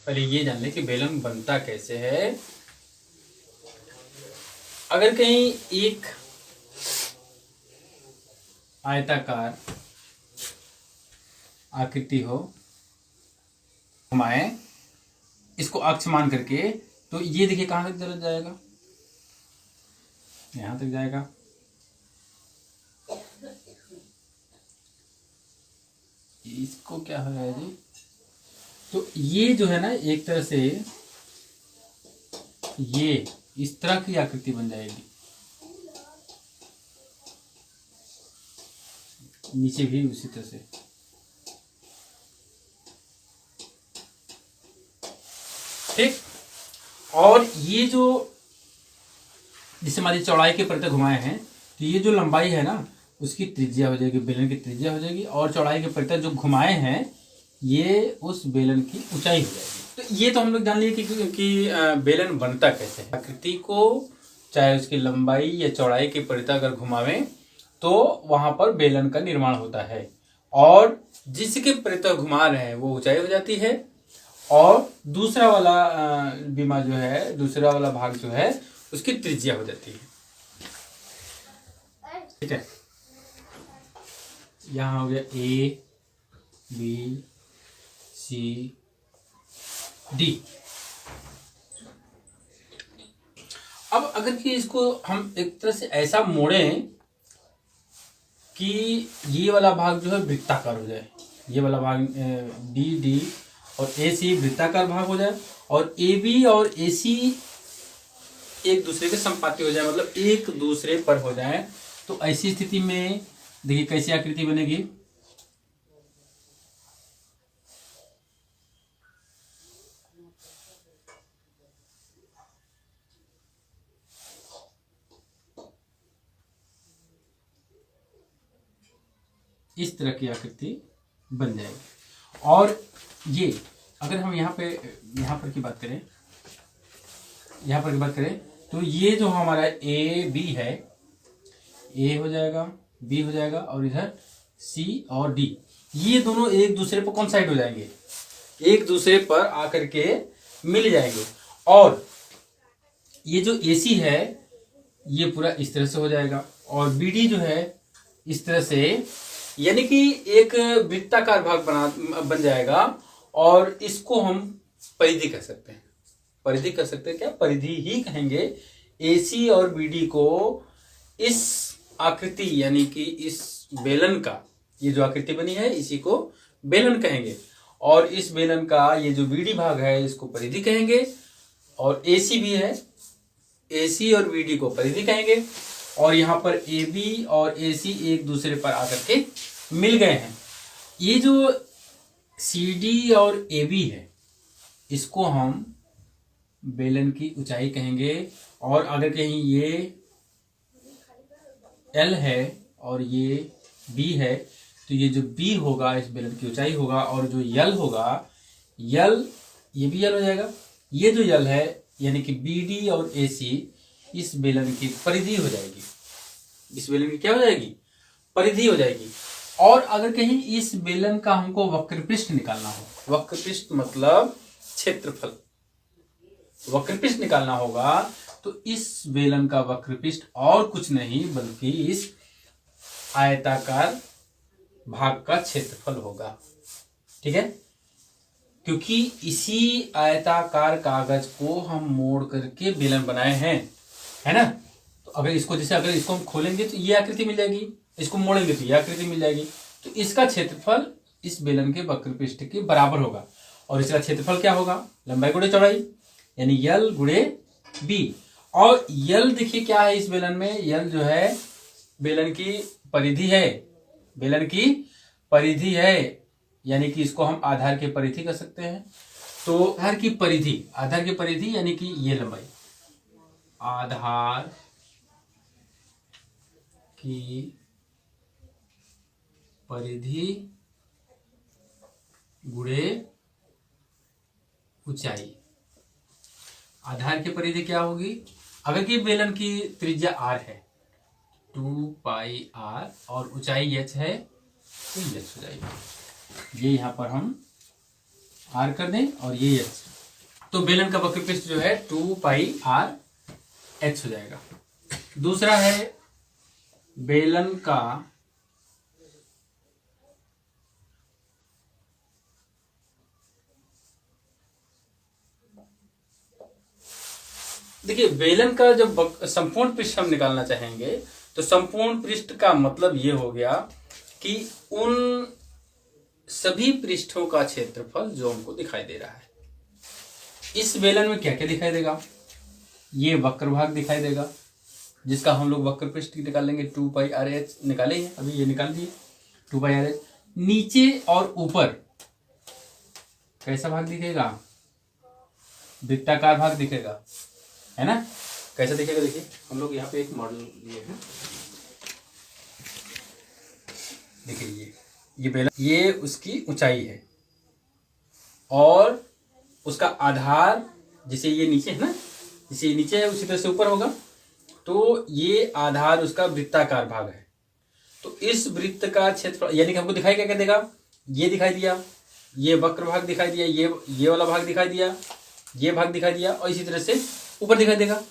पहले ये जान ले कि बेलन बनता कैसे है। अगर कहीं एक आयताकार आकृति हो, घुमाए इसको अक्ष मान करके, तो ये देखिए कहां तक चला जाएगा, यहां तक जाएगा। इसको क्या हो रहा है जी, तो ये जो है ना एक तरह से ये इस तरह की आकृति बन जाएगी, नीचे भी उसी तरह से। ठीक, और ये जो जिसे हमारी चौड़ाई के परितः घुमाए हैं, तो ये जो लंबाई है ना उसकी त्रिज्या हो जाएगी, बेलन की त्रिज्या हो जाएगी, और चौड़ाई के परितः जो घुमाए हैं ये उस बेलन की ऊंचाई हो जाएगी। तो ये तो हम लोग जान लिए कि बेलन बनता कैसे है। आकृति को चाहे उसकी लंबाई या चौड़ाई के परितः अगर घुमावें तो वहां पर बेलन का निर्माण होता है, और जिसके परितः घुमा रहे हैं वो ऊंचाई हो जाती है, और दूसरा वाला बीमा जो है, दूसरा वाला भाग जो है उसकी त्रिज्या हो जाती है। ठीक है, यहाँ हो गया ए बी सी डी। अब अगर कि इसको हम एक तरह से ऐसा मोड़ें कि ये वाला भाग जो है वृत्ताकार हो जाए, ये वाला भाग बी डी और ए सी वृत्ताकार भाग हो जाए, और ए बी और ए सी एक दूसरे के संपाती हो जाए, मतलब एक दूसरे पर हो जाए, तो ऐसी स्थिति में देखिए कैसी आकृति बनेगी। इस तरह की आकृति बन जाएगी। और ये अगर हम यहाँ पर की बात करें, तो ये जो हमारा ए बी है, ए हो जाएगा, बी हो जाएगा, और इधर सी और डी, ये दोनों एक दूसरे पर कौन साइड हो जाएंगे, एक दूसरे पर आकर के मिल जाएंगे। और ये जो ए सी है ये पूरा इस तरह से हो जाएगा, और बी डी जो है इस तरह से, यानी कि एक वृत्ताकार भाग बन जाएगा, और इसको हम परिधि कह सकते हैं। परिधि कह सकते हैं, क्या परिधि ही कहेंगे। AC और BD को इस आकृति यानी कि इस बेलन का, ये जो आकृति बनी है इसी को बेलन कहेंगे, और इस बेलन का ये जो BD भाग है इसको परिधि कहेंगे, और AC भी है, AC और BD को परिधि कहेंगे, और यहाँ पर AB और AC एक दूसरे पर आकर के मिल गए हैं। ये जो CD और AB है इसको हम बेलन की ऊंचाई कहेंगे, और अगर कहीं ये L है और ये B है, तो ये जो B होगा इस बेलन की ऊंचाई होगा, और जो L होगा, L ये भी L हो जाएगा, ये जो L है यानी कि BD और AC इस बेलन की परिधि हो जाएगी, इस बेलन की क्या हो जाएगी, परिधि हो जाएगी। और अगर कहीं इस बेलन का हमको वक्रपृष्ठ निकालना हो, वक्रपृष्ठ मतलब क्षेत्रफल, वक्रपृष्ठ निकालना होगा, तो इस बेलन का वक्रपृष्ठ और कुछ नहीं बल्कि इस आयताकार भाग का क्षेत्रफल होगा। ठीक है, क्योंकि इसी आयताकार कागज को हम मोड़ करके बेलन बनाए हैं, है ना। तो अगर इसको जैसे अगर इसको हम खोलेंगे तो ये आकृति मिल जाएगी, इसको मोड़ेंगे तो ये आकृति मिल जाएगी, तो इसका क्षेत्रफल इस बेलन के वक्रपृष्ठ के बराबर होगा। और इसका क्षेत्रफल क्या होगा, लंबाई गुणे चौड़ाई, यानी L गुणे B। और L देखिए क्या है इस बेलन में, L जो है बेलन की परिधि है, बेलन की परिधि है, यानी कि इसको हम आधार की परिधि कर सकते हैं। तो आधार की परिधि यानी कि ये लंबाई, आधार की परिधि गुणे ऊंचाई। आधार की परिधि क्या होगी, अगर कि बेलन की त्रिज्या r है 2 पाई r और ऊंचाई h है तो h हो जाएगी। ये यहाँ पर हम r कर दें और ये h। तो बेलन का वक्र पृष्ठ जो है 2πr(h) हो जाएगा। दूसरा है बेलन का देखिए, बेलन का जब संपूर्ण पृष्ठ हम निकालना चाहेंगे तो संपूर्ण पृष्ठ का मतलब ये हो गया कि उन सभी पृष्ठों का क्षेत्रफल जो हमको दिखाई दे रहा है। इस बेलन में क्या क्या दिखाई देगा? ये वक्र भाग दिखाई देगा, जिसका हम लोग वक्र पृष्ठ निकालेंगे 2πr(h) निकाले हैं, अभी ये निकाल दिए 2πr(h). नीचे और ऊपर कैसा भाग दिखेगा? वृत्ताकार भाग दिखेगा, है ना? कैसा दिखेगा? देखिए, हम लोग यहाँ पे एक मॉडल लिए हैं। देखिए, ये बेलन, ये उसकी ऊंचाई है और उसका आधार, जैसे ये नीचे है ना, जैसे ये नीचे है उसी तरह से ऊपर होगा, तो ये आधार उसका वृत्ताकार भाग है। तो इस वृत्त का क्षेत्रफल, यानी कि हमको दिखाई क्या क्या देगा? ये दिखाई दिया, ये वक्र भाग दिखाई दिया, ये वाला भाग दिखाई दिया, ये भाग दिखाई दिया, और इसी तरह से ऊपर दिखाई देगा।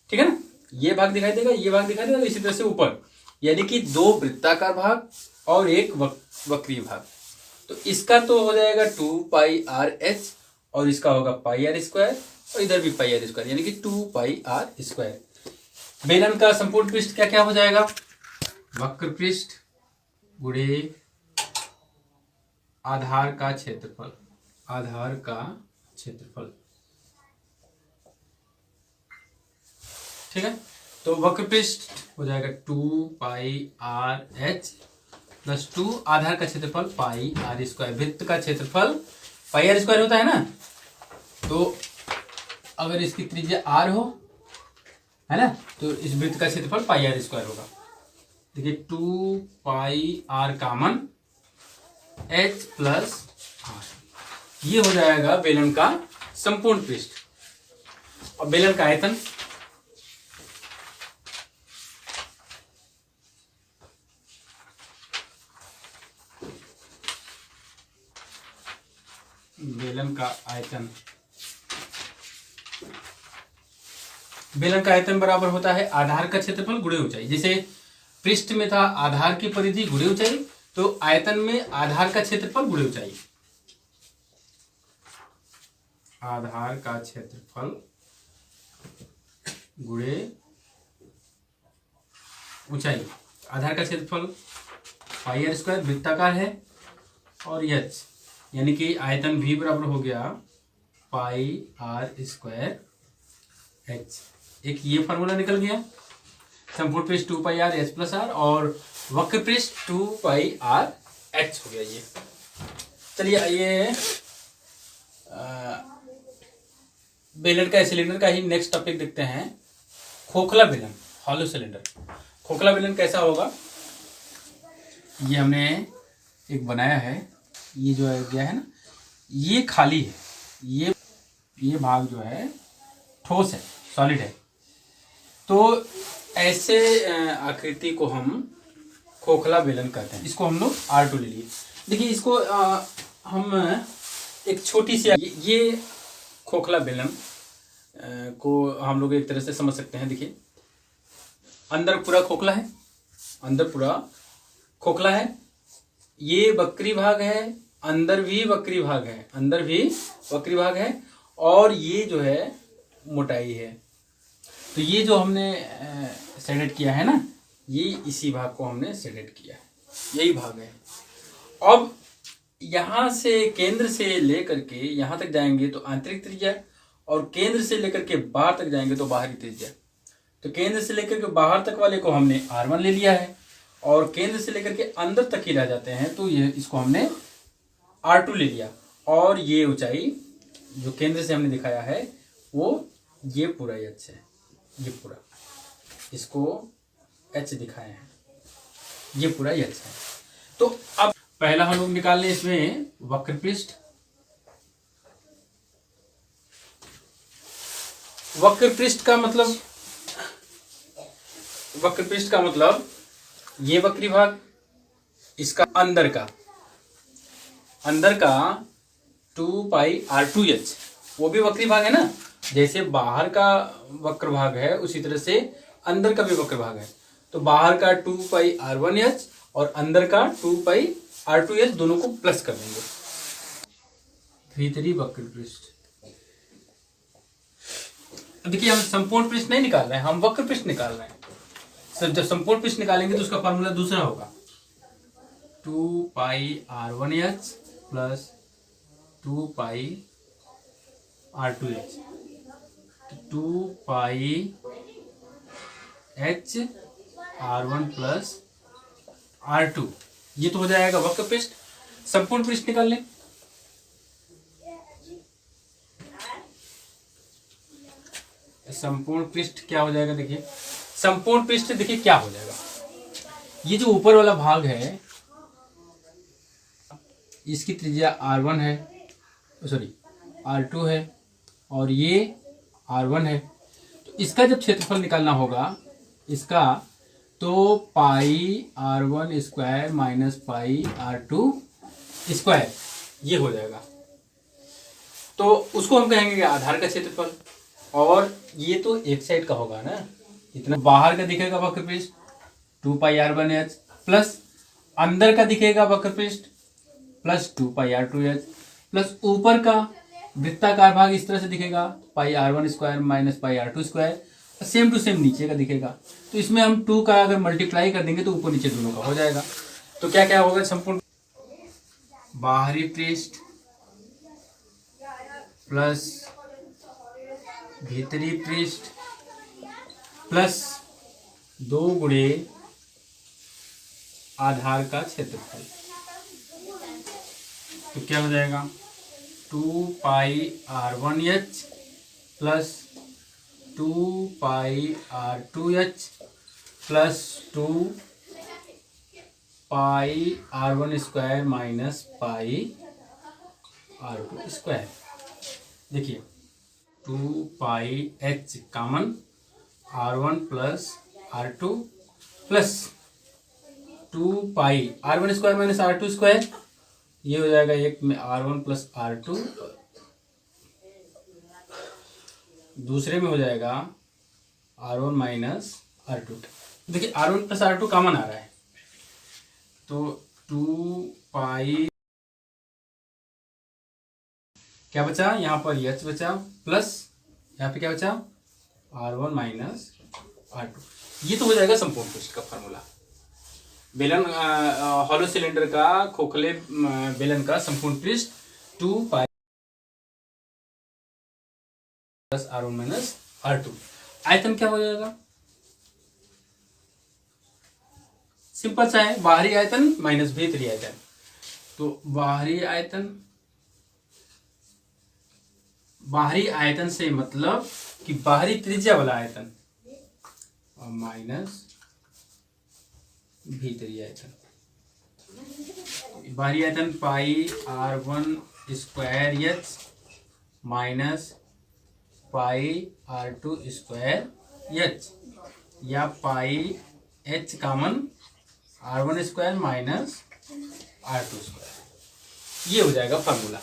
ठीक है ना? ये भाग दिखाई देगा, ये भाग दिखाई देगा, इसी तरह से ऊपर, यानी कि 2 वृत्ताकार भाग और एक वक्रीय भाग। तो इसका तो हो जाएगा 2πr(h) और इसका होगा πr², और इधर भी πr², यानी कि 2πr²। बेलन का संपूर्ण पृष्ठ क्या क्या हो जाएगा? वक्र पृष्ठ गुणे आधार का क्षेत्रफल, आधार का क्षेत्रफल। ठीक है, तो वक्र पृष्ठ हो जाएगा 2πr(h) + 2 आधार का क्षेत्रफल πr²। वृत्त का क्षेत्रफल πr² होता है ना, तो अगर इसकी त्रिज्या r हो, है ना, तो इस वृत्त का क्षेत्रफल πr² होगा। देखिए 2πr कॉमन, h + r, ये हो जाएगा बेलन का संपूर्ण पृष्ठ। और बेलन का आयतन, बेलन का आयतन, बेलन का आयतन बराबर होता है आधार का क्षेत्रफल गुणे ऊंचाई। जैसे पृष्ठ में था आधार की परिधि गुणे ऊंचाई, तो आयतन में आधार का क्षेत्रफल गुणे ऊंचाई, आधार का क्षेत्रफल गुणे ऊंचाई। आधार का क्षेत्रफल πr² वृत्ताकार है, और h यानी कि आयतन v बराबर हो गया πr²h। एक ये फार्मूला निकल गया। संपूर्ण पृष्ठ 2πr(h + r) और वक्र पृष्ठ 2πr(h) हो गया ये। चलिए आइए बेलन का सिलेंडर का ही नेक्स्ट टॉपिक देखते हैं। खोखला बेलन, हॉलो सिलेंडर। खोखला बेलन कैसा होगा? ये हमने एक बनाया है, ये जो है गया है ना, ये खाली है, ये भाग जो है ठोस है, सॉलिड है। तो ऐसे आकृति को हम खोखला बेलन कहते हैं। इसको हम लोग R2 ले लिए। देखिए, इसको हम एक छोटी सी ये खोखला बेलन को हम लोग एक तरह से समझ सकते हैं। देखिए, अंदर पूरा खोखला है, अंदर पूरा खोखला है, ये वक्री भाग है, अंदर भी वक्री भाग है, अंदर भी वक्री भाग है, और ये जो है मोटाई है। तो ये जो हमने शेडेड किया है ना, ये इसी भाग को हमने शेडेड किया है, यही भाग है। अब यहाँ से केंद्र से लेकर के यहाँ तक जाएंगे तो आंतरिक त्रिज्या, और केंद्र से लेकर के बाहर तक जाएंगे तो बाहरी त्रिज्या। तो केंद्र से लेकर के बाहर तक वाले को हमने R1 ले लिया है, और केंद्र से लेकर के अंदर तक ही रह जाते हैं तो ये इसको हमने R2 ले लिया। और ये ऊंचाई जो केंद्र से हमने दिखाया है वो ये पूरा h है, ये पूरा, इसको h दिखाए हैं, ये पूरा h है। तो अब पहला हम लोग निकाल लें इसमें वक्र पृष्ठ। वक्र पृष्ठ का मतलब ये वक्री भाग, इसका अंदर का 2πr2h, वो भी वक्री भाग है ना, जैसे बाहर का वक्र भाग है उसी तरह से अंदर का भी वक्र भाग है। तो बाहर का 2πr1h और अंदर का 2πr2h दोनों को प्लस कर देंगे। भीतरी वक्र पृष्ठ, देखिए हम संपूर्ण पृष्ठ नहीं निकाल रहे हैं, हम वक्र पृष्ठ निकाल रहे हैं। सर जब संपूर्ण पृष्ठ निकालेंगे तो उसका फॉर्मूला दूसरा होगा, 2πr1h plus 2πr2h, 2πhr1 plus r2, ये तो हो जाएगा वक्र पृष्ठ। संपूर्ण पृष्ठ निकाल लें, संपूर्ण पृष्ठ क्या हो जाएगा, देखिए संपूर्ण पृष्ठ देखिए क्या हो जाएगा। ये जो ऊपर वाला भाग है इसकी त्रिज्या r1 है, सॉरी r2 है और ये r1 है। तो इसका जब क्षेत्रफल निकालना होगा इसका, तो पाई r1 square minus pi r2 square ये हो जाएगा। तो उसको हम कहेंगे आधार का क्षेत्रफल, और ये तो एक साइड का होगा ना, इतना बाहर का दिखेगा वक्र पृष्ठ 2πr1h प्लस अंदर का दिखेगा वक्र पृष्ठ प्लस 2πr2h प्लस ऊपर का वृत्ताकार भाग इस तरह से दिखेगा πr1 square minus πr2 square, same to same नीचे का दिखेगा। तो इसमें हम 2 का अगर मल्टीप्लाई कर देंगे तो ऊपर नीचे दोनों का हो जाएगा। तो क्या क्या होगा, संपूर्ण बाहरी पृष्ठ प्लस भीतरी पृष्ठ प्लस 2 गुणे आधार का क्षेत्रफल। तो क्या हो जाएगा, 2πr1h plus 2πr2h plus 2πr1 square minus πr2 square. देखिए 2πh common, r1 plus r2 plus 2πr1 square minus r2 square, ये हो जाएगा एक में r1 प्लस r2, दूसरे में हो जाएगा r1 माइनस r2। देखिए r1 प्लस r2 कॉमन आ रहा है, तो 2π क्या बचा, यहाँ पर h बचा प्लस यहाँ पे क्या बचा r1 माइनस r2। ये तो हो जाएगा संपूर्ण पृष्ठ का फार्मूला। बेलन हॉलो सिलेंडर का खोखले बेलन का संपूर्ण पृष्ठ 2π प्लस r1 माइनस r2। आयतन क्या हो जाएगा, सिंपल सा है, बाहरी आयतन माइनस भीतरी आयतन। तो बाहरी आयतन से मतलब कि बाहरी त्रिज्या वाला आयतन और माइनस भीतरी आयतन। बाहरी आयतन πr1 square h minus πr2 square h, या πh common r1 square minus r2 square, ये हो जाएगा फार्मूला।